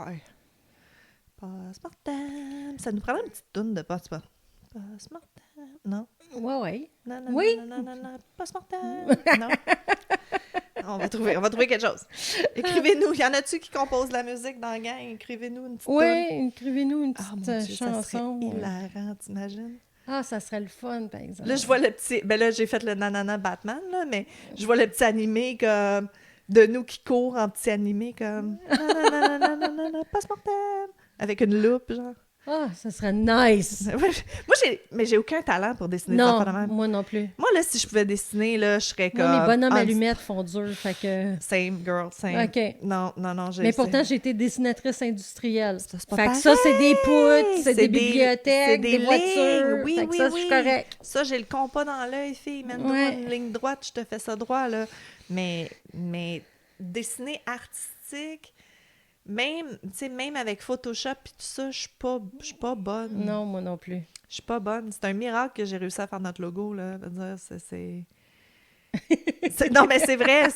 faire. Post-mortem. Ça nous prendrait une petite toune de post-mortem. Post-mortem. Non? Ouais. Non, Oui. non. Post-mortem. Non? On va trouver quelque chose. Écrivez-nous. Y en a-tu qui composent la musique dans la gang? Écrivez-nous une petite toune. Oui, écrivez-nous une Ah, mon petite Dieu, ça serait chanson. hilarant, t'imagines? Ah, ça serait le fun, par exemple. Là, je vois le petit... Ben là, j'ai fait le nanana Batman, là, mais je vois le petit animé comme... De nous qui courent en petit animé comme... Nanana, post-mortem. Avec une loupe, genre. Ah, ça serait nice. Mais j'ai aucun talent pour dessiner des Non, enfants de même. moi non plus. Moi, là, si je pouvais dessiner, là, je serais comme... Moi, mes bonhommes allumettes font dur, fait que... Same, girl, same. OK. Non, Mais pourtant, j'ai été dessinatrice industrielle. C'est pas Fait que pareil. ça, c'est des poutres, c'est des c'est bibliothèques, des lignes. voitures. Oui, Fait que oui, ça, je oui. suis correct. Ça, j'ai le compas dans l'œil, fille. Mène-toi Ouais. une ligne droite, je te fais ça droit, là. Mais dessiner artistique, même, tu sais, même avec Photoshop et tout ça, je suis pas bonne. Non, moi non plus. Je suis pas bonne. C'est un miracle que j'ai réussi à faire notre logo, là. Je veux dire, non, mais c'est vrai,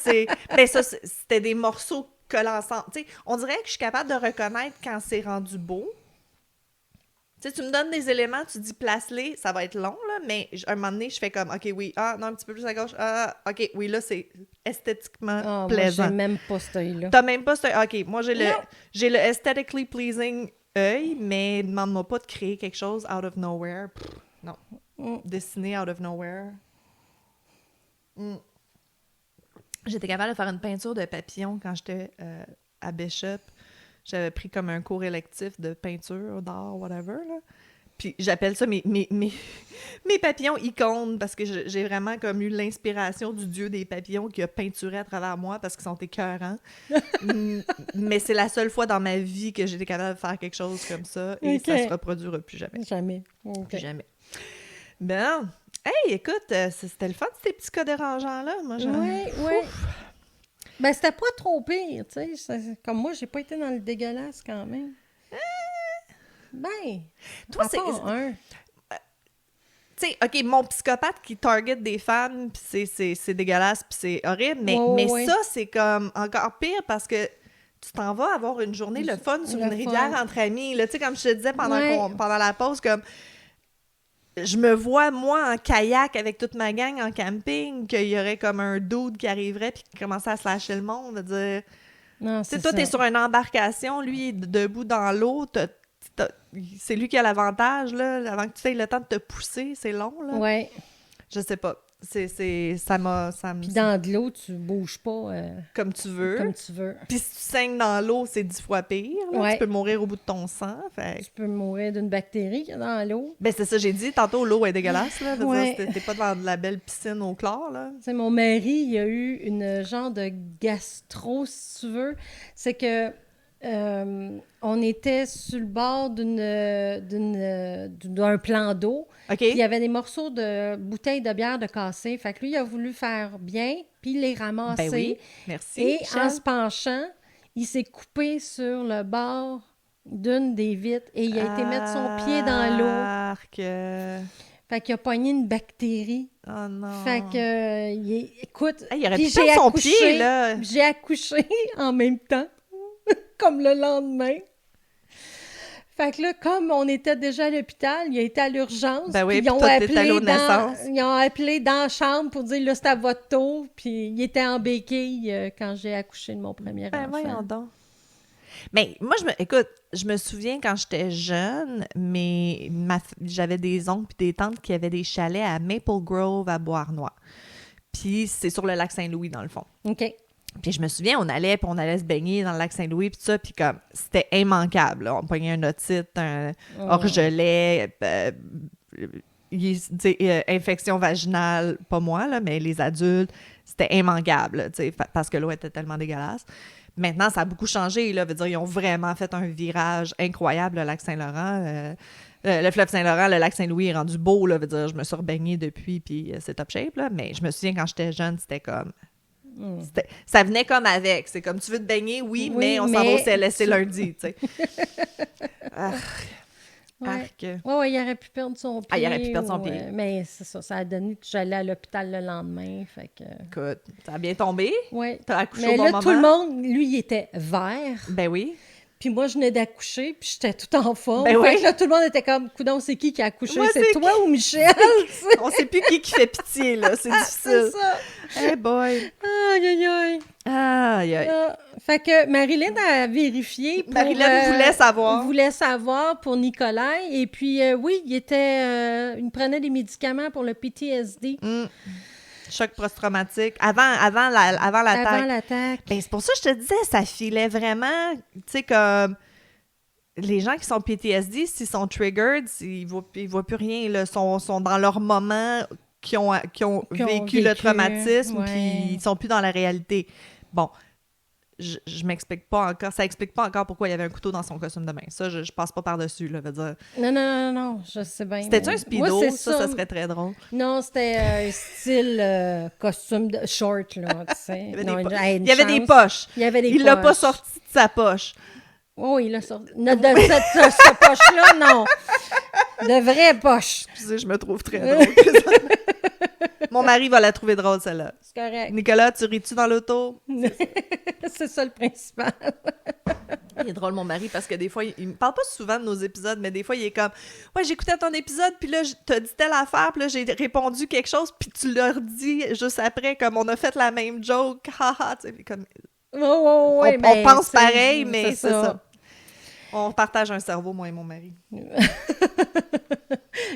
Mais ça, c'était des morceaux collés ensemble. Tu sais, on dirait que je suis capable de reconnaître quand c'est rendu beau. Tu sais, tu me donnes des éléments, tu dis place-les, ça va être long, là, mais un moment donné, je fais comme, OK, oui, non, un petit peu plus à gauche, OK, oui, là, c'est esthétiquement Ah, moi, plaisant. j'ai même pas cet œil-là. T'as même pas ce... OK, moi, Non. j'ai le aesthetically pleasing œil, mais demande-moi pas de créer quelque chose out of nowhere. Pff, non. Dessiner out of nowhere. J'étais capable de faire une peinture de papillon quand j'étais à Bishop. J'avais pris comme un cours électif de peinture, d'art, whatever, là. Puis j'appelle ça mes papillons icônes parce que j'ai vraiment comme eu l'inspiration du dieu des papillons qui a peinturé à travers moi parce qu'ils sont écœurants. Mais c'est la seule fois dans ma vie que j'étais capable de faire quelque chose comme ça et ça se reproduira plus jamais. Jamais. Okay. Plus jamais. Bon. Hey, écoute, c'était le fun, ces petits cas dérangeants-là. Moi, Oui. Ben, c'était pas trop pire, tu sais. Comme moi, j'ai pas été dans le dégueulasse quand même. Ben, toi, c'est... un. Tu sais, OK, mon psychopathe qui target des femmes, pis c'est dégueulasse, puis c'est horrible, mais ça, c'est comme encore pire parce que tu t'en vas avoir une journée le fun sur une rivière entre amis. Tu sais, comme je te disais pendant la pause, comme... Je me vois, moi, en kayak avec toute ma gang en camping, qu'il y aurait comme un dude qui arriverait puis qui commençait à slasher le monde. Dire... Non, c'est toi, t'es sur une embarcation, lui, debout dans l'eau, c'est lui qui a l'avantage, là, avant que tu aies le temps de te pousser, c'est long, là. Ouais. Je sais pas. Ça me... Puis dans de l'eau, tu bouges pas... Comme tu veux. Comme tu veux. Puis si tu saignes dans l'eau, c'est 10 fois pire. Là. Ouais. Tu peux mourir au bout de ton sang. Fait... Tu peux mourir d'une bactérie qu'il y a dans l'eau. Ben c'est ça, j'ai dit. Tantôt, l'eau est dégueulasse. Là. Ouais. T'es pas dans de la belle piscine au chlore. Là. Tu sais, mon mari, il a eu une genre de gastro, si tu veux. C'est que on était sur le bord d'un plan d'eau. OK. Puis il y avait des morceaux de bouteilles de bière de cassées. Fait que lui, il a voulu faire bien, puis les ramasser. Ben oui, merci. Et Michel. en se penchant, il s'est coupé sur le bord d'une des vitres et il a été mettre son pied dans l'eau. Fait qu'il a pogné une bactérie. Oh non. Fait que, écoute... Hey, il aurait pu perdre son pied, là. J'ai accouché en même temps, comme le lendemain. Fait que là, comme on était déjà à l'hôpital, il a été à l'urgence. Ben oui, puis ils ont appelé dans la chambre pour dire, là, c'est à votre tour. Puis il était en béquille quand j'ai accouché de mon premier enfant. Voyons donc. Mais moi, écoute, je me souviens quand j'étais jeune, mais j'avais des oncles et des tantes qui avaient des chalets à Maple Grove, à Beauharnois. Puis c'est sur le lac Saint-Louis, dans le fond. OK. Puis je me souviens, on allait se baigner dans le lac Saint-Louis, puis tout ça, puis comme, c'était immanquable. Là. On pognait un otite, un orgelet, infection vaginale, pas moi, là, mais les adultes, c'était immanquable, là, parce que l'eau était tellement dégueulasse. Maintenant, ça a beaucoup changé, là, veut dire, ils ont vraiment fait un virage incroyable, le lac Saint-Laurent. Le fleuve Saint-Laurent, le lac Saint-Louis est rendu beau, là, veut dire, je me suis rebaignée depuis, puis c'est top shape, là, mais je me souviens, quand j'étais jeune, c'était comme... Ça venait comme avec. C'est comme, tu veux te baigner, oui mais on s'en va au CLSC lundi, tu sais. Arc. Ouais, il aurait pu perdre son pied. Il aurait pu perdre son pied. Mais c'est ça, ça a donné que j'allais à l'hôpital le lendemain, fait que... Écoute, ça a bien tombé. Ouais. T'as accouché mais au bon là, moment. tout le monde, lui, il était vert. Ben oui. Puis moi, je venais d'accoucher, puis j'étais tout en forme. Ben fait oui. que là, tout le monde était comme, coudonc, c'est qui a accouché? Moi, c'est toi ou Michel? On sait plus qui fait pitié, là. C'est difficile. C'est ça. Hey boy. Aïe, aïe, aïe. Aïe, aïe. Fait que Marilyn a vérifié. Marilyn voulait savoir pour Nicolas. Et puis, oui, il prenait des médicaments pour le PTSD. Choc post-traumatique. Avant l'attaque. Avant l'attaque. Ben, c'est pour ça que je te disais, ça filait vraiment, tu sais, comme les gens qui sont PTSD, s'ils sont triggered, ils voient plus rien, là, sont dans leur moment qui ont vécu le traumatisme, puis ils sont plus dans la réalité. Bon, je m'explique pas encore, ça explique pas encore pourquoi il y avait un couteau dans son costume de bain. Ça, je passe pas par-dessus, là, veut dire. Non, je sais bien. C'était un speedo? Moi, ça serait très drôle. Non, c'était un style costume de short, là, tu sais. Il y avait des poches. Il l'a pas sorti de sa poche. Oh, il l'a sorti. De cette poche-là, non. De vraies poches. Excusez, je me trouve très drôle. Mon mari va la trouver drôle, celle-là. C'est correct. Nicolas, tu ris-tu dans l'auto? C'est ça le principal. Il est drôle, mon mari, parce que des fois, il me parle pas souvent de nos épisodes, mais des fois, il est comme « Ouais, j'écoutais ton épisode, puis là, t'as dit telle affaire, puis là, j'ai répondu quelque chose, puis tu leur dis juste après, comme on a fait la même joke, haha, tu sais, comme... Oh, ouais, on pense pareil, mais c'est ça. On partage un cerveau, moi et mon mari.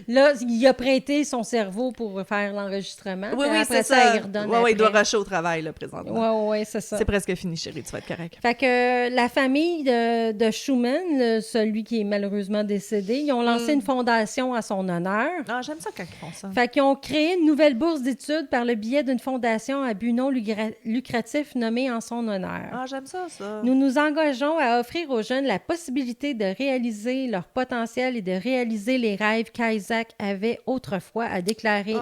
Là, il a prêté son cerveau pour faire l'enregistrement. Oui, après ça, il redonne il doit rusher au travail, là, présentement. Oui, c'est ça. C'est presque fini, chérie, tu vas être correct. Fait que la famille de Schumann, celui qui est malheureusement décédé, ils ont lancé une fondation à son honneur. Ah, j'aime ça quand ils font ça. Fait qu'ils ont créé une nouvelle bourse d'études par le biais d'une fondation à but non lucratif nommée en son honneur. Ah, j'aime ça. Nous nous engageons à offrir aux jeunes la possibilité de réaliser leur potentiel et de réaliser les rêves qu'Isaac avait autrefois, a déclaré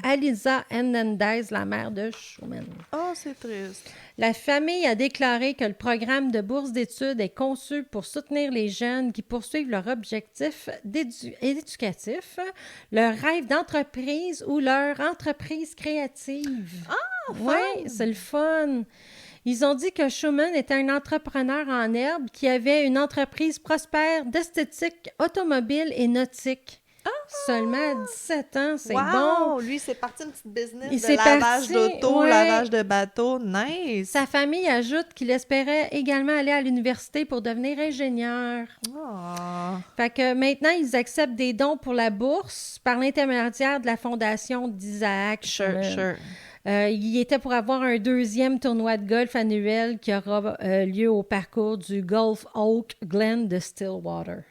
Alisa Hernandez, la mère de Schumann. Oh, c'est triste. La famille a déclaré que le programme de bourse d'études est conçu pour soutenir les jeunes qui poursuivent leur objectif éducatif, leur rêve d'entreprise ou leur entreprise créative. Ah, fun! Oui, c'est le fun. Ils ont dit que Schumann était un entrepreneur en herbe qui avait une entreprise prospère d'esthétique automobile et nautique. Seulement à 17 ans, c'est bon. Lui, c'est parti une petite business de lavage d'auto, lavage de bateau. Nice! Sa famille ajoute qu'il espérait également aller à l'université pour devenir ingénieur. Fait que maintenant, ils acceptent des dons pour la bourse par l'intermédiaire de la fondation d'Isaac. Sure. Il était pour avoir un deuxième tournoi de golf annuel qui aura lieu au parcours du Gulf Oak Glen de Stillwater.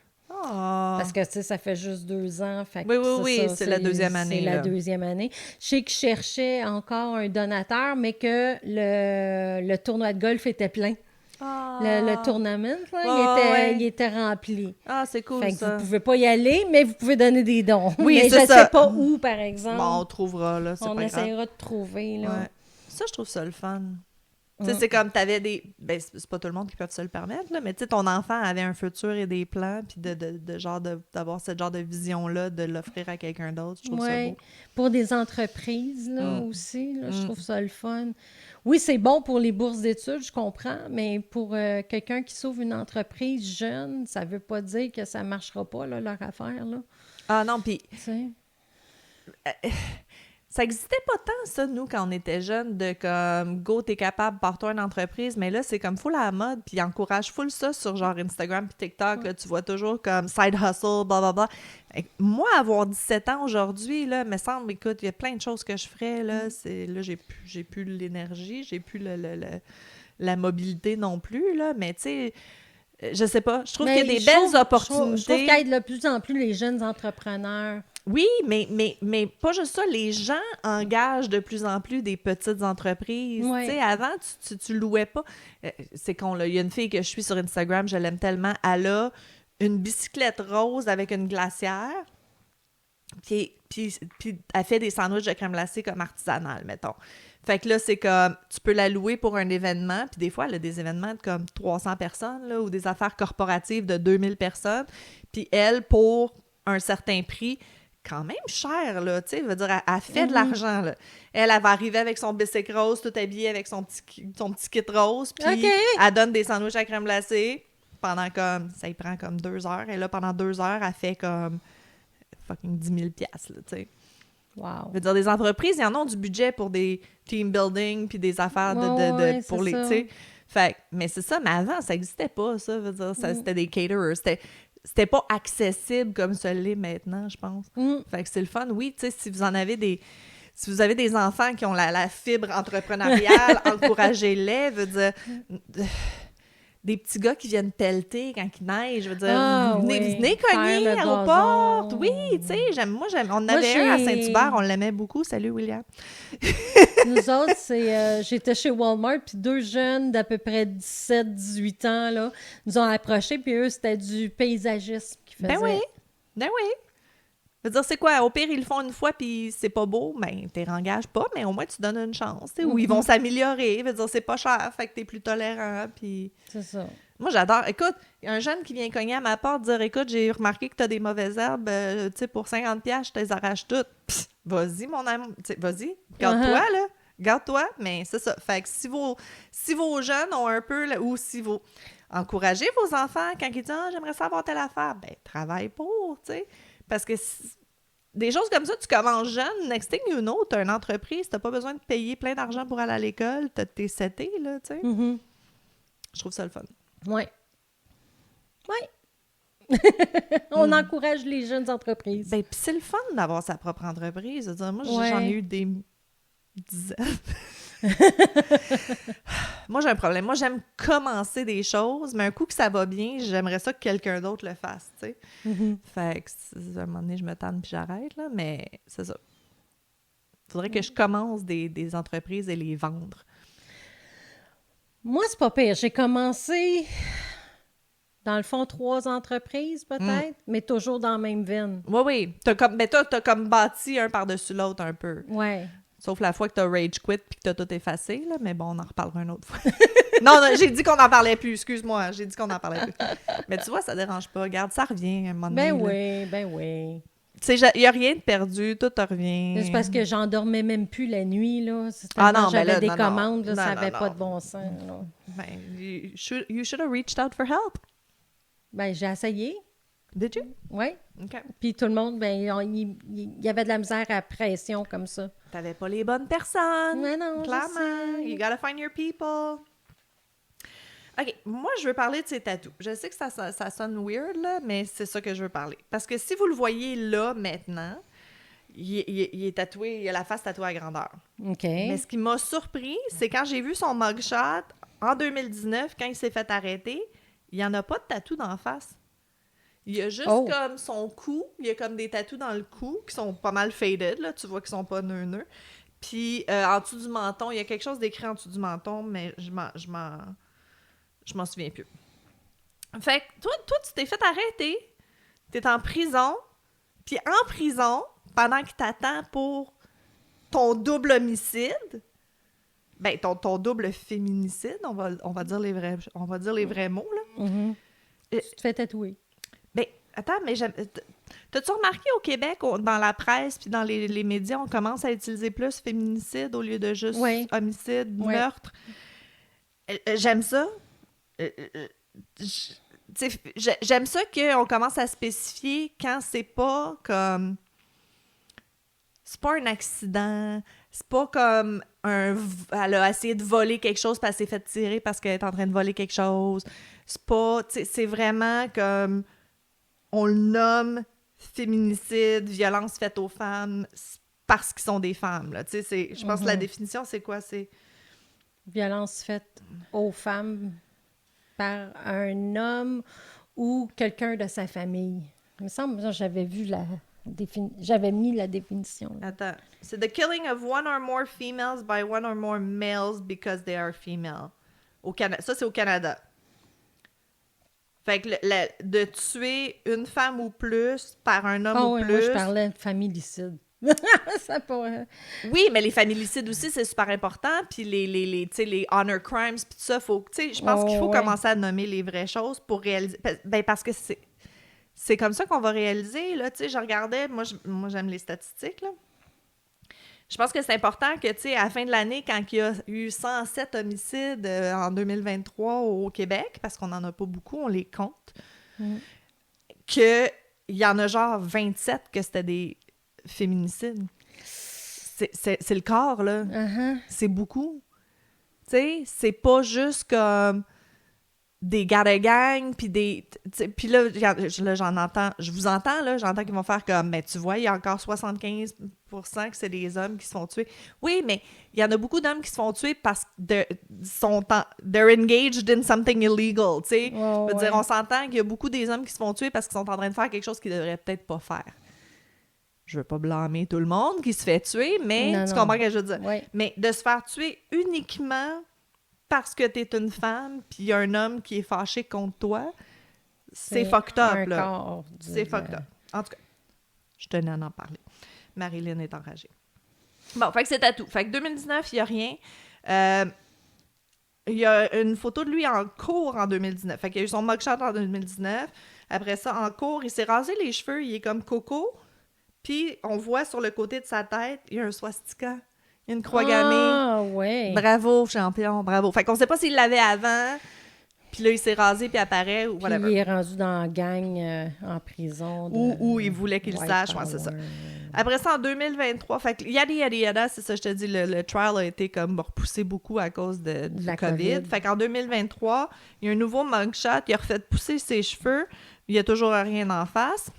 Parce que, tu sais, ça fait juste 2 ans. Fait que oui, c'est la deuxième année. C'est la deuxième année. Je sais qu'ils cherchaient encore un donateur, mais que le tournoi de golf était plein. Le tournament, là, il était rempli. Ah, c'est cool, fait que ça. vous pouvez pas y aller, mais vous pouvez donner des dons. Oui, mais c'est je sais pas où, par exemple. Bon, on trouvera, là, c'est pas grave. On essaiera de trouver, là. Ouais. Ça, je trouve ça le fun. Tu sais, c'est comme t'avais des... Ben, c'est pas tout le monde qui peut se le permettre, là, mais tu sais, ton enfant avait un futur et des plans, puis d'avoir ce genre de vision-là, de l'offrir à quelqu'un d'autre, je trouve ça beau. Pour des entreprises, là, aussi, là, je trouve ça le fun. Oui, c'est bon pour les bourses d'études, je comprends, mais pour quelqu'un qui s'ouvre une entreprise jeune, ça veut pas dire que ça marchera pas, là, leur affaire, là. Ah non, puis... Tu sais... Ça existait pas tant, ça, nous, quand on était jeunes, de comme, go, t'es capable, pars-toi une entreprise, mais là, c'est comme full à la mode, puis ils encouragent full ça sur genre Instagram puis TikTok, là, tu vois toujours comme side hustle, blablabla. Moi, avoir 17 ans aujourd'hui, là, me semble, écoute, il y a plein de choses que je ferais, là, là, j'ai plus l'énergie, j'ai plus la mobilité non plus, là, mais tu sais... Je sais pas. Je trouve qu'il y a des belles opportunités. Je trouve qu'il y a de plus en plus les jeunes entrepreneurs. Oui, mais pas juste ça. Les gens engagent de plus en plus des petites entreprises. Ouais. Tu sais, avant, tu louais pas. C'est con, là. Il y a une fille que je suis sur Instagram, je l'aime tellement. Elle a une bicyclette rose avec une glacière. Puis elle fait des sandwichs de crème glacée comme artisanale, mettons. Fait que là, c'est comme, tu peux la louer pour un événement, puis des fois, elle a des événements de comme 300 personnes, là, ou des affaires corporatives de 2000 personnes, puis elle, pour un certain prix, quand même cher, là, tu sais, veut dire, elle fait de l'argent, là. Elle va arriver avec son bicycle rose, tout habillé avec son petit kit rose, puis elle donne des sandwichs à crème glacée, pendant comme... Ça y prend comme 2 heures. Et là, pendant 2 heures, elle fait comme fucking 10 000 piastres, là, tu sais. Wow. Je veux dire, des entreprises, ils en ont du budget pour des team building puis des affaires pour les... Tu sais. Fait, mais c'est ça, mais avant, ça n'existait pas, ça. Je veux dire, c'était des caterers. C'était pas accessible comme ça l'est maintenant, je pense. Fait que c'est le fun. Oui, tu sais, si vous avez des enfants qui ont la fibre entrepreneuriale, encouragez-les. Je veux dire, des petits gars qui viennent pelleter quand il neige. Je veux dire, vous venez cogner aux portes. Oui, tu sais, on avait un à Saint-Hubert, on l'aimait beaucoup. Salut, William. Nous autres, j'étais chez Walmart, puis 2 jeunes d'à peu près 17-18 ans, là, nous ont approchés, puis eux, c'était du paysagisme qu'ils faisaient. Ben oui. Je veux dire, c'est quoi? Au pire, ils le font une fois, puis c'est pas beau, ben, t'es rengages pas, mais au moins, tu donnes une chance, tu sais, où ils vont s'améliorer. Je veux dire, c'est pas cher, fait que t'es plus tolérant, puis... C'est ça. Moi, j'adore. Écoute, il y a un jeune qui vient cogner à ma porte, dire, écoute, j'ai remarqué que t'as des mauvaises herbes, tu sais, pour 50$, je te les arrache toutes. Psst, vas-y, mon amour, tu sais, vas-y, garde-toi, là. Garde-toi, mais c'est ça. Fait que si vos jeunes ont un peu, ou si vous encouragez vos enfants quand ils disent, ah, j'aimerais savoir telle affaire, ben, travaille pour, tu sais. Parce que des choses comme ça, tu commences jeune, next thing you know, t'as une entreprise, t'as pas besoin de payer plein d'argent pour aller à l'école, t'es seté, là, tu sais. Je trouve ça le fun. Oui. On encourage les jeunes entreprises. Ben, pis c'est le fun d'avoir sa propre entreprise. Je veux dire, moi, j'en ai eu des dizaines. Moi, j'ai un problème. Moi, j'aime commencer des choses, mais un coup que ça va bien, j'aimerais ça que quelqu'un d'autre le fasse, tu sais. Fait que, à un moment donné, je me tanne puis j'arrête, là, mais c'est ça. Faudrait que je commence des entreprises et les vendre. Moi, c'est pas pire. J'ai commencé, dans le fond, 3 entreprises, peut-être, mais toujours dans la même veine. Oui. T'as comme bâti un par-dessus l'autre un peu. Ouais. Sauf la fois que t'as rage quit puis que t'as tout effacé, là, mais bon, on en reparlera une autre fois. non, j'ai dit qu'on n'en parlait plus, excuse-moi, j'ai dit qu'on n'en parlait plus. Mais tu vois, ça dérange pas, regarde, ça revient à un moment donné. Ben oui. Tu sais, il n'y a rien de perdu, tout revient. C'est parce que j'endormais même plus la nuit, là. J'avais des commandes, là, ça n'avait pas de bon sens, là. Ben, you should have reached out for help. Ben, j'ai essayé. Did you? Oui. OK. Puis tout le monde, ben, il y avait de la misère à pression comme ça. T'avais pas les bonnes personnes. Mais non, clairement. You gotta find your people. OK, moi, je veux parler de ces tatous. Je sais que ça sonne weird, là, mais c'est ça que je veux parler. Parce que si vous le voyez là, maintenant, il est tatoué, il a la face tatouée à grandeur. OK. Mais ce qui m'a surpris, c'est quand j'ai vu son mugshot en 2019, quand il s'est fait arrêter, il n'y en a pas de tatou d'en face. Il y a juste comme son cou, il y a comme des tatous dans le cou qui sont pas mal faded, là, tu vois qu'ils sont pas neuneux. Puis en dessous du menton, il y a quelque chose d'écrit en dessous du menton, mais je m'en souviens plus. Fait que toi, tu t'es fait arrêter, t'es en prison, puis en prison, pendant qu'il t'attend pour ton double homicide, ben ton double féminicide, on va dire les vrais mots, là. Mm-hmm. Tu te fais tatouer. Ben, attends, mais t'as-tu remarqué au Québec, dans la presse puis dans les médias, on commence à utiliser plus féminicide au lieu de juste homicide, meurtre? J'aime ça. J'aime ça qu'on commence à spécifier quand c'est pas comme... C'est pas un accident, c'est pas comme elle a essayé de voler quelque chose puis elle s'est fait tirer parce qu'elle est en train de voler quelque chose. C'est pas... C'est vraiment comme... On le nomme féminicide, violence faite aux femmes parce qu'ils sont des femmes. Là. Je pense que la définition, c'est quoi? C'est violence faite aux femmes par un homme ou quelqu'un de sa famille. Il me semble que j'avais vu j'avais mis la définition. Là. Attends. C'est the killing of one or more females by one or more males because they are female. Ça, c'est au Canada. Fait que de tuer une femme ou plus par un homme ou plus... Moi, je parlais de familicide. Ça pourrait... Oui, mais les familicides aussi, c'est super important. Puis les honor crimes, puis tout ça, je pense qu'il faut commencer à nommer les vraies choses pour réaliser... Ben, parce que c'est comme ça qu'on va réaliser, là. Tu sais, je regardais... Moi, j'aime les statistiques, là. je pense que c'est important que, tu sais, à la fin de l'année, quand il y a eu 107 homicides en 2023 au Québec, parce qu'on n'en a pas beaucoup, on les compte, qu'il y en a genre 27 que c'était des féminicides. C'est le quart, là. C'est beaucoup. Tu sais, c'est pas juste comme des gars de gang, puis des... Puis là, j'en entends... Je vous entends, là, j'entends qu'ils vont faire comme... Mais tu vois, il y a encore 75% que c'est des hommes qui se font tuer. Oui, mais il y en a beaucoup d'hommes qui se font tuer parce que they're engaged in something illegal, tu sais. Je veux dire, on s'entend qu'il y a beaucoup des hommes qui se font tuer parce qu'ils sont en train de faire quelque chose qu'ils devraient peut-être pas faire. Je veux pas blâmer tout le monde qui se fait tuer, mais tu comprends ce que je veux dire. Oui. Mais de se faire tuer uniquement parce que t'es une femme, puis il y a un homme qui est fâché contre toi, c'est fucked up, là. C'est fucked up. En tout cas, je tenais à en parler. Marilyn est enragée. Bon, fait que c'était tout. Fait que 2019, il n'y a rien. Il y a une photo de lui en cours en 2019. Fait qu'il a eu son mugshot en 2019. Après ça, en cours, il s'est rasé les cheveux, il est comme Coco. Puis, on voit sur le côté de sa tête, il y a un swastika. Il y a une croix gammée. Ah, ouais. Bravo, champion, bravo. Fait qu'on sait pas s'il l'avait avant, puis là, il s'est rasé, puis apparaît, ou whatever. Puis il est rendu dans la gang en prison. Ou il voulait qu'il le sache, ouais, c'est ça. Après ça, en 2023, fait que yada, c'est ça, je te dis, le trial a été comme repoussé beaucoup à cause du la COVID. Fait qu'en 2023, il y a un nouveau mugshot, il a refait pousser ses cheveux, il y a toujours rien en face.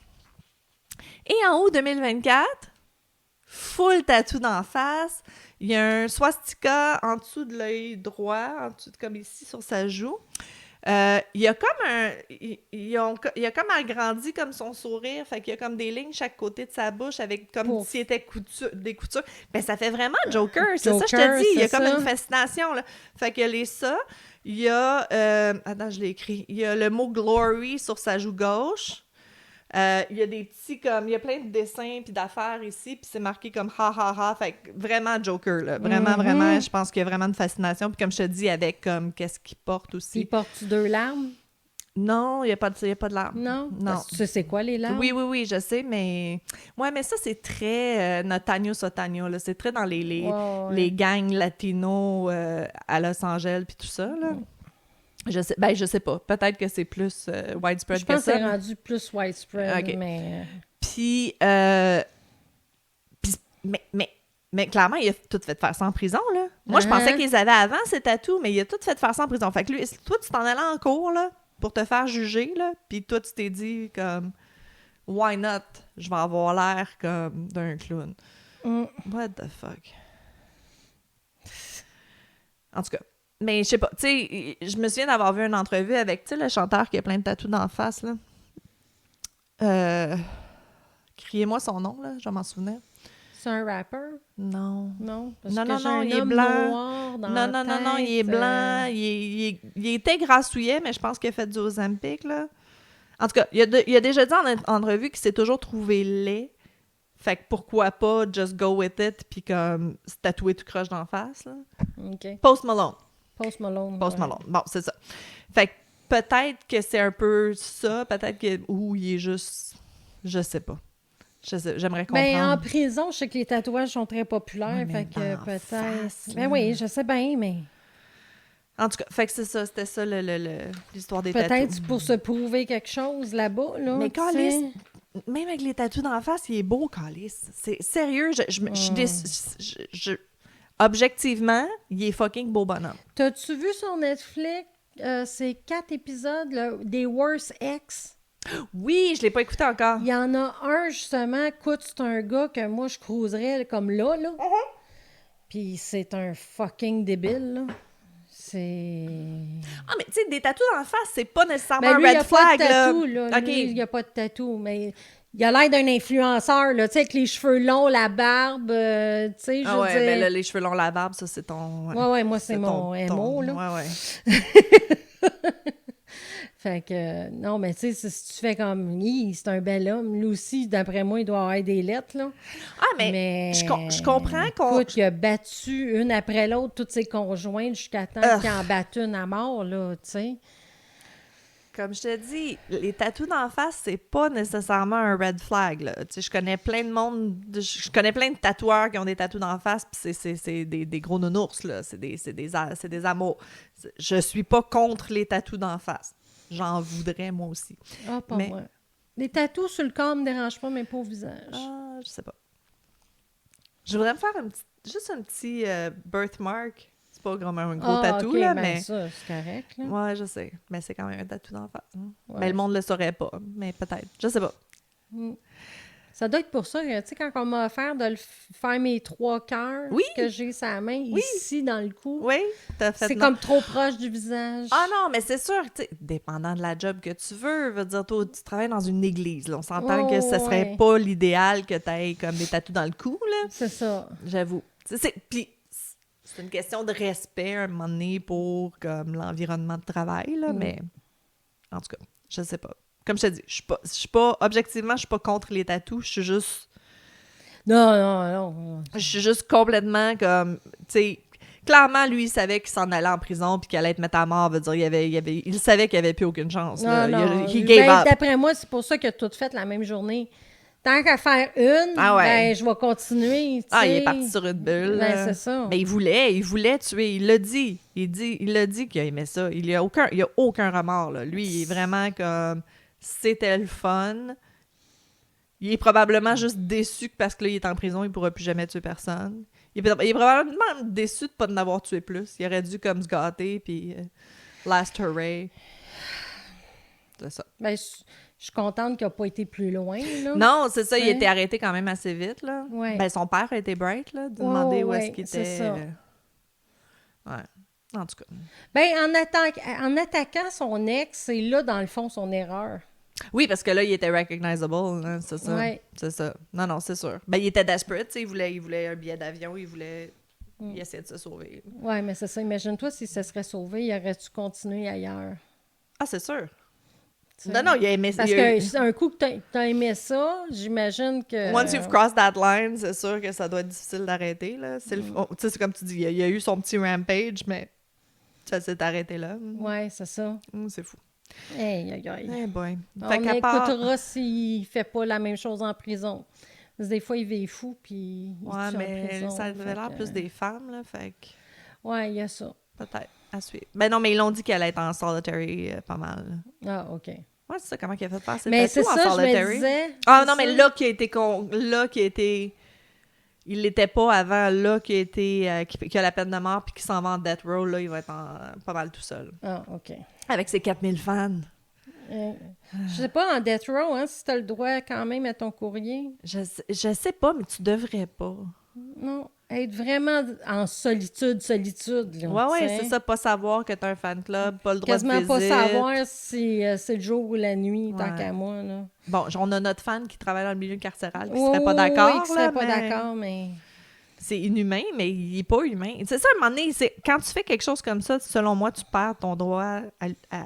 Et en haut 2024, full tatou d'en face. Il y a un swastika en dessous de l'œil droit, en dessous de, comme ici sur sa joue. Il y a comme il a comme agrandi comme son sourire, fait qu'il y a comme des lignes chaque côté de sa bouche avec comme s'il était des coutures. Ben ça fait vraiment Joker, c'est ça je te dis. Il y a comme une fascination là. Fait qu'il y a ça. Il y a attends, je l'ai écrit. Il y a le mot glory sur sa joue gauche. Il y a des petits comme... Il y a plein de dessins puis d'affaires ici, puis c'est marqué comme « ha ha ha ». Fait que vraiment Joker, là. Vraiment, vraiment, je pense qu'il y a vraiment une fascination. Puis comme je te dis, avec comme qu'est-ce qu'il porte aussi. Il porte-tu 2 larmes? Non, il n'y a pas de larmes. Non? Non. Tu sais c'est quoi les larmes? Oui, je sais, mais... Ouais, mais ça, c'est très Notaño Sotaño, là. C'est très dans les gangs latinos à Los Angeles puis tout ça, là. Je sais pas. Peut-être que c'est plus widespread je pense que ça. que c'est rendu plus widespread, okay. mais... Puis, mais clairement, il a tout fait faire ça en prison, là. Moi, je pensais qu'ils avaient avant ces tatous, mais il a tout fait faire ça en prison. Fait que lui, toi, tu t'en allais en cours, là, pour te faire juger, là, puis toi, tu t'es dit, comme, why not? Je vais avoir l'air, comme, d'un clown. What the fuck? En tout cas. Mais je sais pas, tu sais, je me souviens d'avoir vu une entrevue avec, tu sais, le chanteur qui a plein de tatous d'en face, là. Criez-moi son nom, là, je vais m'en souvenir. C'est un rapper? Non. Non? Parce non, que non, j'ai non, un il est homme blanc. Noir dans non, la tête, il est blanc. Il était grassouillet, mais je pense qu'il a fait du Ozempic, là. En tout cas, il a déjà dit en entrevue qu'il s'est toujours trouvé laid. Fait que pourquoi pas just go with it puis comme se tatouer tout croche d'en face, là. OK. Post Malone. Post Malone. Bon, c'est ça. Fait que peut-être que c'est un peu ça, peut-être que... Ou il est juste... Je sais pas. J'aimerais comprendre. Ben, en prison, je sais que les tatouages sont très populaires, fait que peut-être... Ben oui, je sais bien, mais... En tout cas, fait que c'est ça, c'était ça l'histoire des tatous. Peut-être pour se prouver quelque chose là-bas, là. Mais Calice, même avec les tatous d'en face, il est beau, Calice. C'est sérieux, objectivement, il est fucking beau bonhomme. T'as-tu vu sur Netflix ces 4 épisodes là, des Worst Ex? Oui, je l'ai pas écouté encore. Il y en a un, justement, écoute, c'est un gars que moi, je cruiserais comme là. Puis c'est un fucking débile, là. C'est... Ah, mais tu sais, des tatous en face, c'est pas nécessairement ben, lui, un red flag, là. Tatou, là. OK. Lui, il n'y a pas de tatou, mais il a l'air d'un influenceur, là, tu sais, avec les cheveux longs, la barbe, tu sais, je veux dire... ben là, les cheveux longs, la barbe, ça, c'est ton... Ouais, moi, c'est mon MO, là. Ouais. Fait que, non, mais tu sais, si tu fais comme, c'est un bel homme, lui aussi, d'après moi, il doit avoir des lettres, là. Ah, mais je comprends qu'on... Écoute, il a battu une après l'autre toutes ses conjointes jusqu'à temps qu'il en batte une à mort, là, tu sais. Comme je te dis, les tatous d'en face, c'est pas nécessairement un red flag, là. Tu sais, je connais plein de monde, je connais plein de tatoueurs qui ont des tatous d'en face, puis c'est des gros nounours, là. C'est des amours. Je suis pas contre les tatous d'en face. J'en voudrais, moi aussi. Ah, pas Mais- moi. Les tatous sur le corps me dérangent pas, mais pas au visage. Ah, je sais pas. Je voudrais me faire juste un petit birthmark. C'est pas vraiment un gros tatou, ok, là, ben mais... ça, c'est correct, là. Ouais, je sais. Mais c'est quand même un tatou d'en face. Hein. Ouais. Mais le monde le saurait pas. Mais peut-être. Je sais pas. Mm. Ça doit être pour ça, tu sais, quand on m'a offert de faire mes 3 cœurs Oui. que j'ai sur la main, Oui. ici, dans le cou, Oui, t'as fait... c'est non. comme trop proche du visage. Ah non, mais c'est sûr, tu sais, dépendant de la job que tu veux dire, toi, tu travailles dans une église, là, on s'entend que ce serait ouais. pas l'idéal que t'aies comme des tatous dans le cou, là, C'est ça. j'avoue. Puis c'est une question de respect, à un moment donné, pour comme l'environnement de travail, là, mais en tout cas, je sais pas. Comme je te dis, je suis pas, objectivement, je suis pas contre les tatous, je suis juste complètement comme, tu sais, clairement, lui, il savait qu'il s'en allait en prison puis qu'il allait être mettre à mort. Veut dire, il savait qu'il n'y avait plus aucune chance. Là. Non. He gave up. D'après moi, c'est pour ça qu'il a tout fait la même journée. Tant qu'à faire une, Ah ouais. ben, je vais continuer. Tu Ah, sais. il est parti sur une bulle. Ben, c'est ça. Mais il voulait tuer. Il l'a dit. Il l'a dit qu'il aimait ça. Il y a aucun remords. Là. Lui, il est vraiment comme... C'était le fun. Il est probablement juste déçu que parce que là, il est en prison, il ne pourra plus jamais tuer personne. Il est probablement déçu de ne pas en avoir tué plus. Il aurait dû comme se gâter, puis last hooray. C'est ça. Ben, je suis contente qu'il n'a pas été plus loin. Là. Non, c'est ça, il Ouais. était arrêté quand même assez vite, là. Ouais. Ben, son père a été bright, là, de demander où ouais, est-ce qu'il c'est était. ça. Ouais. En tout cas. Ben, en attaquant son ex, c'est là, dans le fond, son erreur. Oui, parce que là, il était recognizable, hein, c'est ça. Ouais. C'est ça. Non, c'est sûr. Ben, il était desperate, tu sais, il voulait un billet d'avion, il essayait de se sauver. Oui, mais c'est ça. Imagine-toi si ça serait sauvé, il aurait-tu continué ailleurs? Ah, c'est sûr. Tu sais? Non, il a aimé ça. Parce que un coup que t'as aimé ça, j'imagine que... Once you've crossed that line, c'est sûr que ça doit être difficile d'arrêter, là. Tu sais, c'est comme tu dis, il y a eu son petit rampage, mais ça s'est arrêté là. Oui, c'est ça. C'est fou. Aïe. Eh boy. On Fait qu'à part... écoutera s'il fait pas la même chose en prison. Parce que des fois, il vit fou, puis il Ouais, tue en mais prison, ça avait fait l'air que- plus des femmes, là, fait que Ouais, il y a ça. peut-être à suivre. Ben non, mais ils l'ont dit qu'elle allait être en solitary pas mal. Ah, OK. Ouais, c'est ça, comment qu'elle a fait passer Mais le tatou c'est en ça, je me solitary? disais... Ah c'est non, mais ça. là qui a été... Il l'était pas avant, là qui a été... qui a la peine de mort puis qui s'en va en death row, là, il va être pas mal tout seul. Ah, OK. Avec ses 4000 fans. Je sais pas, en death row, hein, si t'as le droit quand même à ton courrier. Je sais pas, mais tu devrais pas. Non, être vraiment en solitude. Là, Ouais, tu sais. c'est ça, pas savoir que t'as un fan club, pas le droit Quasiment de visite. pas savoir si c'est le jour ou la nuit, tant Ouais. qu'à moi. Là. Bon, on a notre fan qui travaille dans le milieu carcéral qui serait pas d'accord, Oui, qui là, serait pas mais d'accord, mais... c'est inhumain, mais il est pas humain. C'est ça, à un moment donné, quand tu fais quelque chose comme ça, selon moi, tu perds ton droit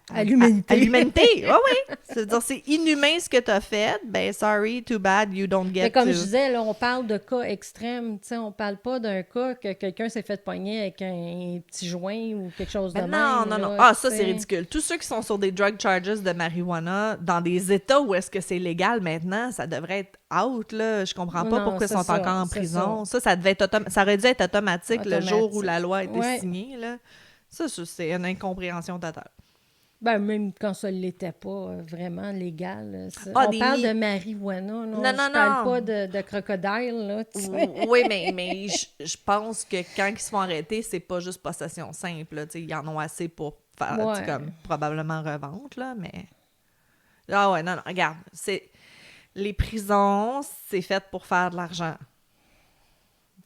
À l'humanité. À l'humanité, oui. C'est-à-dire, c'est inhumain ce que tu as fait. Ben, sorry, too bad, you don't get Mais comme to... je disais, là, on parle de cas extrêmes. Tu sais, on parle pas d'un cas que quelqu'un s'est fait pogner avec un petit joint ou quelque chose de Ben même. non. là, Ah, tu ça, sais. c'est ridicule. Tous ceux qui sont sur des drug charges de marijuana, dans des États où est-ce que c'est légal maintenant, ça devrait être out, là. Je comprends pas Non, pourquoi ils c'est sont ça, encore en c'est prison. Ça devait être ça aurait dû être automatique le jour où Automatique. la loi a été Ouais. signée, là. Ça, c'est une incompréhension totale. Ben, même quand ça ne l'était pas vraiment légal. Ah, on parle de marijuana. Non, Je parle pas de crocodile. Là, tu sais. Oui, mais je pense que quand ils se font arrêter, c'est pas juste possession simple. Là. Ils en ont assez pour faire, Ouais. comme, probablement revente, là, mais... Ah ouais, non, regarde, les prisons, c'est fait pour faire de l'argent.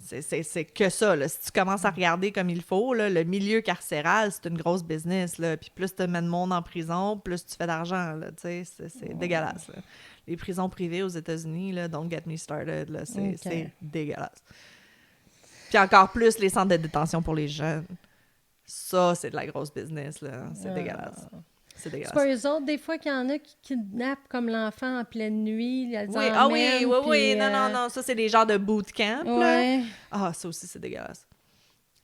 C'est que ça, là. Si tu commences à regarder comme il faut, là, le milieu carcéral, c'est une grosse business, là. Puis plus tu mets de monde en prison, plus tu fais d'argent, là, tu sais. C'est dégueulasse, là. Les prisons privées aux États-Unis, là, don't get me started, là. C'est dégueulasse. Puis encore plus les centres de détention pour les jeunes. Ça, c'est de la grosse business, là. C'est dégueulasse. C'est C'est dégueulasse. pas eux autres, des fois, qu'il y en a qui kidnappent comme l'enfant en pleine nuit. Ils Oui, ah oui, emmènent, oui, puis, non, ça, c'est des genres de bootcamp, là. Ouais. Ah, ça aussi, c'est dégueulasse.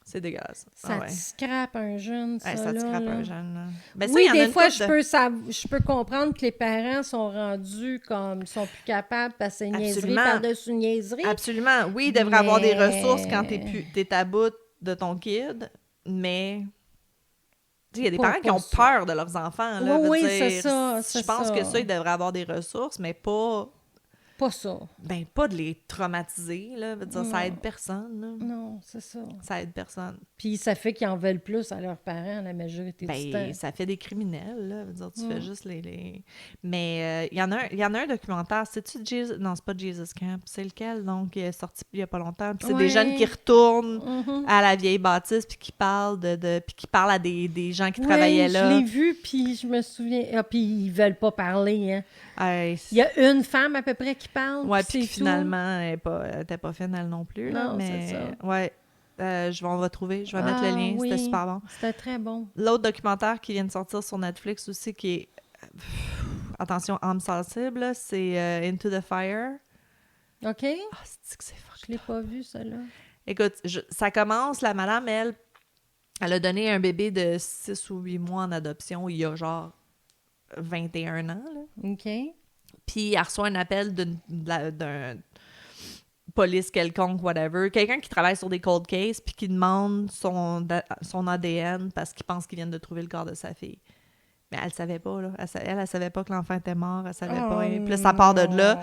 C'est dégueulasse. Ça te scrape un jeune, ça, ça te là, scrape là. un jeune, là. Ben, ça, Oui, y en a des une fois, couple de- je peux comprendre que les parents sont rendus comme... Ils sont plus capables parce que c'est niaiserie Absolument. par-dessus niaiserie. Absolument. Oui, il devrait avoir des Mais- ressources quand t'es à bout de ton kid, mais... Il y a des Pas- parents qui pas ont ça. peur de leurs enfants, là. Oui, Veut oui, c'est dire, ça, Je c'est pense ça. que ça, ils devraient avoir des ressources, mais pas... Pas ça. Ben, pas de les traumatiser, là. Veut dire, ça Non. aide personne, là. Non, c'est ça. Ça aide personne. Puis ça fait qu'ils en veulent plus à leurs parents la majorité du temps. Ben, ça fait des criminels, là. Veut dire, tu fais Mm. juste les... Mais il y en a un documentaire, c'est-tu Jesus... Non, c'est pas Jesus Camp. C'est lequel, donc, qui est sorti il y a pas longtemps. Puis c'est Ouais. des jeunes qui retournent Mhm. à la vieille bâtisse puis qui parlent puis qui parlent à des gens qui Oui, travaillaient là. je l'ai vu, puis je me souviens... Ah, puis ils veulent pas parler, hein. Hey, Il y a une femme à peu près qui parle, ouais, puis puis c'est finalement, elle était pas fine, elle non plus. Là, Non, mais c'est ça. ouais, on va trouver. Je vais mettre le lien, oui, c'était super bon. C'était très bon. L'autre documentaire qui vient de sortir sur Netflix aussi, qui est, attention, âme sensible, là, c'est Into the Fire. OK? Ah, c'est que c'est fucked Je l'ai pas vu, ça, là. Écoute, ça commence, la madame, elle a donné un bébé de 6 ou 8 mois en adoption il y a genre 21 ans, là. OK. Puis elle reçoit un appel d'un police quelconque, whatever, quelqu'un qui travaille sur des cold cases, puis qui demande son ADN parce qu'il pense qu'ils viennent de trouver le corps de sa fille. Mais elle savait pas, là. Elle savait pas que l'enfant était mort, elle savait pas. Puis là, ça part de là.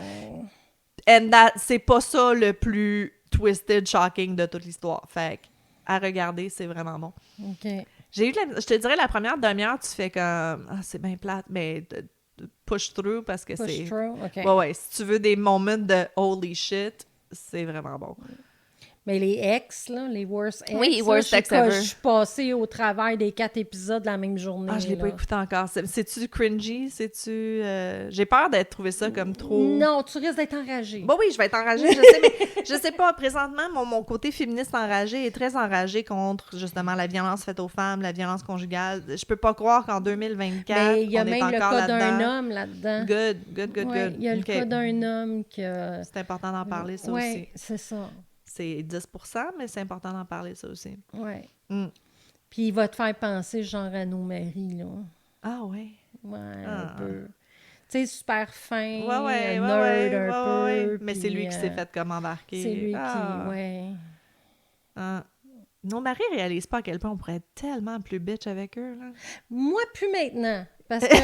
And c'est pas ça le plus twisted, shocking de toute l'histoire. Fait que, à regarder, c'est vraiment bon. OK. Je te dirais, la première demi-heure, tu fais comme... Ah, c'est bien plate, mais push through parce que Push c'est... through, OK. Ouais, si tu veux des moments de holy shit, c'est vraiment bon. Mais les ex, là, les worst ex, Oui, là, worst je sais ex pas, ever. je suis passée au travers des 4 épisodes la même journée. Ah, je l'ai là. pas écouté encore. C'est-tu cringy? C'est-tu... J'ai peur d'être trouvé ça comme trop... Non, tu risques d'être enragée. Bon, oui, je vais être enragée, je sais, mais je sais pas. Présentement, mon côté féministe enragé est très enragé contre, justement, la violence faite aux femmes, la violence conjugale. Je peux pas croire qu'en 2024, Mais il y a on est même le encore cas d'un là-dedans. homme là-dedans. Good. Ouais, il y a le OK. cas d'un homme que... C'est important d'en parler, ça Oui, aussi. c'est ça. C'est 10%, mais c'est important d'en parler, ça aussi. Oui. Mm. Puis il va te faire penser genre à nos maris, là. Ah, ouais. Ouais, Ah. un peu. Tu sais, super fin, Ouais, nerd un peu. ouais. Mais puis, c'est lui qui s'est fait comme embarquer. C'est lui Ah. qui, ouais. Ah. Nos maris réalisent pas à quel point on pourrait être tellement plus bitch avec eux, là. Moi, plus maintenant. Parce que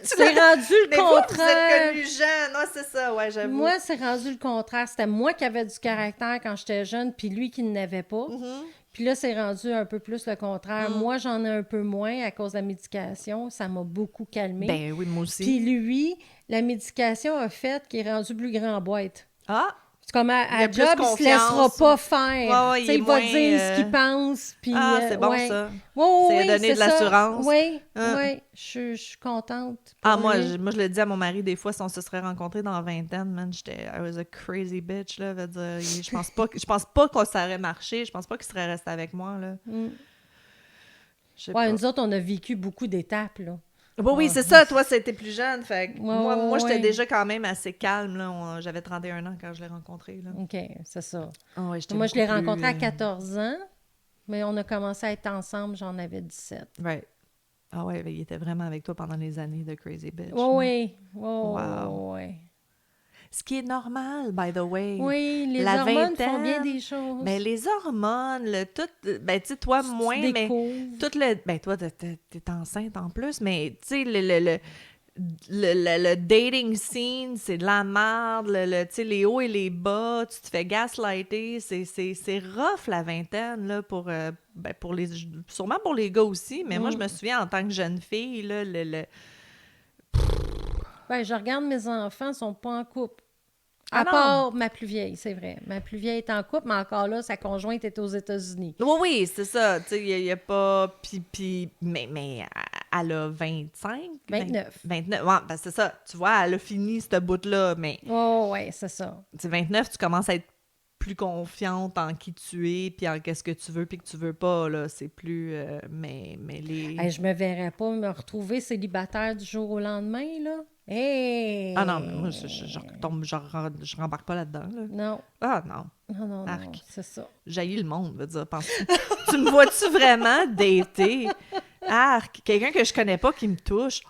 c'est rendu le Mais vous êtes contraire. connus jeunes. Ouais, c'est ça, ouais, j'avoue. Moi, c'est rendu le contraire. C'était moi qui avais du caractère quand j'étais jeune, puis lui qui n'avait pas. Mhm. Puis là, c'est rendu un peu plus le contraire. Moi, j'en ai un peu moins à cause de la médication. Ça m'a beaucoup calmée. Ben oui, moi aussi. Puis lui, la médication a fait qu'il est rendu plus grand en boîte. Ah! C'est comme Il à a plus job, il se confiance. laissera pas faire. Ouais, Tu sais, il il est va moins, dire ce qu'il pense. Puis, Ah, c'est bon, ouais. ça. Oui, C'est oui, donner de ça. l'assurance. Oui, Hein. oui. Je suis contente. Ah, pour moi, lui. je le dis à mon mari, des fois, si on se serait rencontrés dans la vingtaine, man, I was a crazy bitch, là. Veut dire, je pense pas que ça aurait marché. Je pense pas qu'il serait resté avec moi, là. Mm. Je sais Ouais, pas. nous autres, on a vécu beaucoup d'étapes, là. Oui, c'est ça. Toi, c'était plus jeune. Fait que moi, j'étais ouais. déjà quand même assez calme, là. J'avais 31 ans quand je l'ai rencontré, là. OK, c'est ça. Ah ouais, j'étais Moi, je l'ai beaucoup plus, rencontré à 14 ans, mais on a commencé à être ensemble, j'en avais 17. Right. Ah ouais, il était vraiment avec toi pendant les années de Crazy Bitch. Oui, Wow. oui. Ce qui est normal, by the way. Oui, les La hormones font vingtaine, bien des choses. Mais les hormones, tout... Ben, tu sais, toi, moins, Tu mais... découvres. Tout le... Ben, toi, t'es enceinte en plus, mais, tu sais, le dating scene, c'est de la merde. Tu sais, les hauts et les bas, tu te fais gaslighter. C'est rough, la vingtaine, là, pour les... Sûrement pour les gars aussi, mais moi, je me souviens, en tant que jeune fille, là, Ben, je regarde mes enfants, ils sont pas en couple. Ah À non. part ma plus vieille, c'est vrai. Ma plus vieille est en couple, mais encore là, sa conjointe est aux États-Unis. Oui, c'est ça. Tu sais, il y a pas... Mais elle a 25? 29. 29. Ouais, ben c'est ça. Tu vois, elle a fini ce bout-là, mais... Oh, ouais, c'est ça. Tu sais, 29, tu commences à être plus confiante en qui tu es, puis en qu'est-ce que tu veux, puis que tu veux pas, là. C'est plus... mais les... Hey, je me verrais pas me retrouver célibataire du jour au lendemain, là. Hey! Ah non, mais moi, je rembarque pas là-dedans, là. Non, Ah non, non, Arc. c'est ça. jaillit le monde, veut dire, pense. Tu me vois-tu vraiment dater? Arc, quelqu'un que je connais pas qui me touche.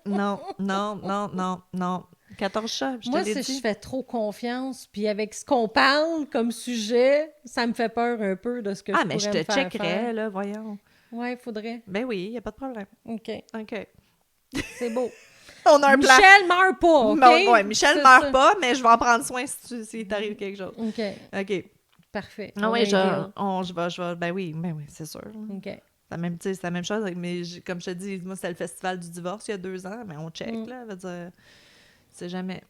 Non, non, non, non, non. 14 chats, je Moi, te l'ai si dit. je fais trop confiance, puis avec ce qu'on parle comme sujet, ça me fait peur un peu de ce que je Mais je pourrais me te faire checkerais, faire. là, voyons. Ouais, faudrait. Ben oui, y a pas de problème. OK, OK. c'est beau. On a un plan. Michel meurt pas, OK? Ouais, Michel C'est meurt ça. pas, mais je vais en prendre soin s'il t'arrive quelque chose. OK, OK. parfait. Ah oui, On est deal. je vais, ben oui, c'est sûr. OK. C'est la même chose, mais comme je te dis, moi, c'était le festival du divorce il y a 2 ans, mais on check, là, veut dire, c'est jamais...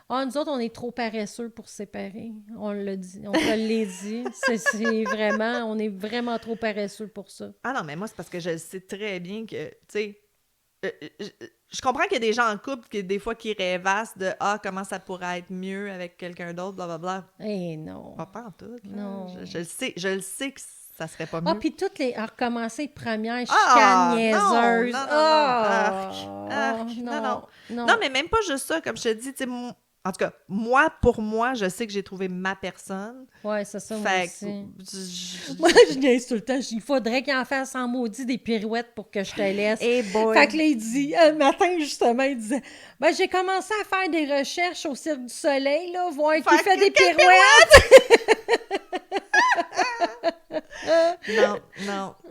Ah, nous autres, on est trop paresseux pour se séparer. On l'a dit. On te l'a dit. C'est vraiment... On est vraiment trop paresseux pour ça. Ah non, mais moi, c'est parce que je sais très bien que, tu sais, je comprends qu'il y a des gens en couple qui, des fois, qui rêvassent de « Ah, comment ça pourrait être mieux avec quelqu'un d'autre, blablabla. » Eh non. Pas en tout, là. Non. Je le sais que ça serait pas mieux. Ah, puis toutes les... À recommencer première Ah, chicane niaiseuse. non, non, non, Ah, arc, non. Non, mais même pas juste ça, comme je te dis, tu sais, en tout cas, moi, pour moi, je sais que j'ai trouvé ma personne. Ouais, c'est ça, moi Fait aussi. que... Moi, je niaise tout le temps. Il faudrait qu'il en fasse en maudit des pirouettes pour que je te laisse. Hey boy! Fait que là, il dit, un matin, justement, il disait, ben, j'ai commencé à faire des recherches au Cirque du Soleil, là, voir qui fait des pirouettes.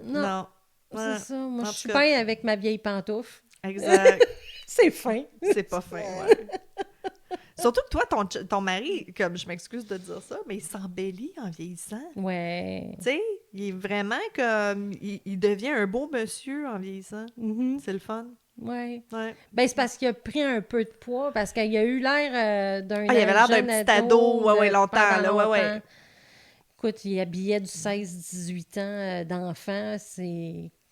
Non. C'est ça. Moi, En je tout suis cas. bien avec ma vieille pantoufle. Exact. C'est fin. C'est pas fin, ouais. Surtout que toi, ton mari, comme je m'excuse de dire ça, mais il s'embellit en vieillissant. Ouais. Tu sais, il est vraiment comme... Il devient un beau monsieur en vieillissant. Mhm. C'est le fun. Ouais. Ouais. Ben, c'est parce qu'il a pris un peu de poids, parce qu'il a eu l'air d'un Ah, il avait l'air d'un jeune petit ado, longtemps, pendant là, ouais. longtemps. Écoute, il habillait du 16-18 ans d'enfant,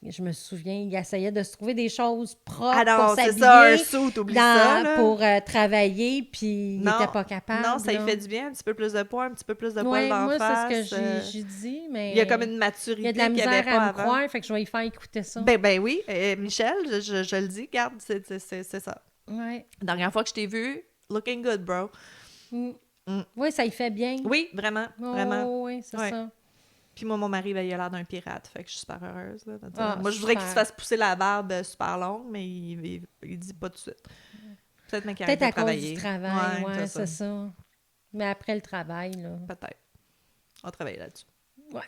Je me souviens, il essayait de se trouver des choses propres Ah non, pour c'est s'habiller. ça, un suit, oublie ça, là. Pour travailler, puis il Non, n'était pas capable. Non, ça lui là. fait du bien, un petit peu plus de poids, un petit peu plus de poils Ouais, d'en moi, face. c'est ce que j'ai dit, mais... Il y a comme une Il y maturité a de la qu'il n'y avait misère pas à me avant. croire, fait que je vais y faire écouter ça. Ben oui, Michel, je le dis, regarde, c'est ça. Ouais. La dernière fois que je t'ai vu, looking good, bro. Oui, ça y fait bien. Oui, vraiment, vraiment. Oh, oui, c'est Ouais. ça. Puis moi, mon mari, ben, il a l'air d'un pirate, fait que je suis super heureuse. Là, de dire. Ah, moi, je voudrais qu'il super. se fasse pousser la barbe super longue, mais il dit pas tout de suite. Peut-être même qu'il arrête Peut-être de à cause travailler. du travail, Ouais, c'est ça. Mais après le travail, là. Peut-être. On va travailler là-dessus. Ouais.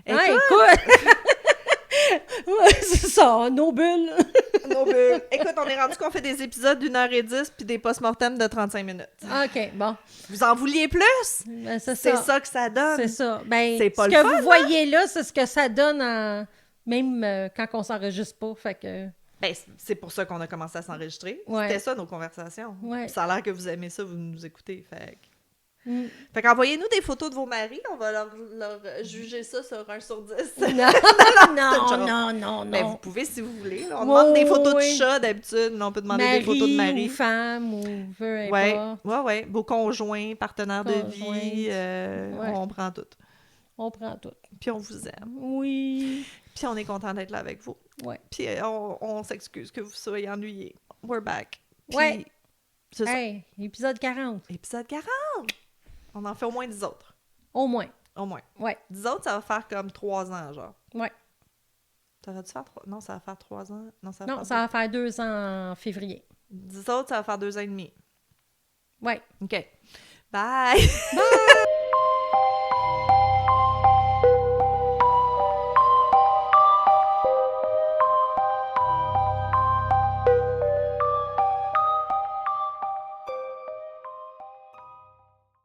Écoute, Écoute! Ouais, c'est ça, nos bulles. nos bulles. Écoute, on est rendu qu'on fait des épisodes d'1h10 puis des post-mortem de 35 minutes. OK, bon. Vous en vouliez plus? Ben, c'est C'est ça. ça que ça donne. C'est ça. Ben, C'est pas ce le que fun, vous voyez là, c'est ce que ça donne même quand on s'enregistre pas. Fait que... Ben, c'est pour ça qu'on a commencé à s'enregistrer. Ouais. C'était ça, nos conversations. Ouais. Puis ça a l'air que vous aimez ça, vous nous écoutez. Mm. Fait qu'envoyez-nous des photos de vos maris. On va leur juger ça sur 1 sur 10. Non. Ben, vous pouvez si vous voulez. là. On Ouais, demande des photos ouais. de chat d'habitude, mais on peut demander des photos de mari. ou femme, ou peu Ouais, importe. ouais. Vos conjoints, partenaires de vie, Ouais. on prend tout. On prend tout. Puis on vous aime. Oui. Puis on est content d'être là avec vous. Ouais. Puis on s'excuse que vous soyez ennuyés. We're back. Puis, Ouais. c'est ça. Hey, épisode 40. Épisode 40! On en fait au moins 10 autres. Au moins. Au moins. Ouais. 10 autres, ça va faire comme 3 ans, genre. Ouais. Ça va-tu faire 3? Non, ça va faire 3 ans. Non, ça va Non, faire ça va faire 2 ans en février. 10 autres, ça va faire 2 ans et demi. Ouais. OK. Bye! Bye!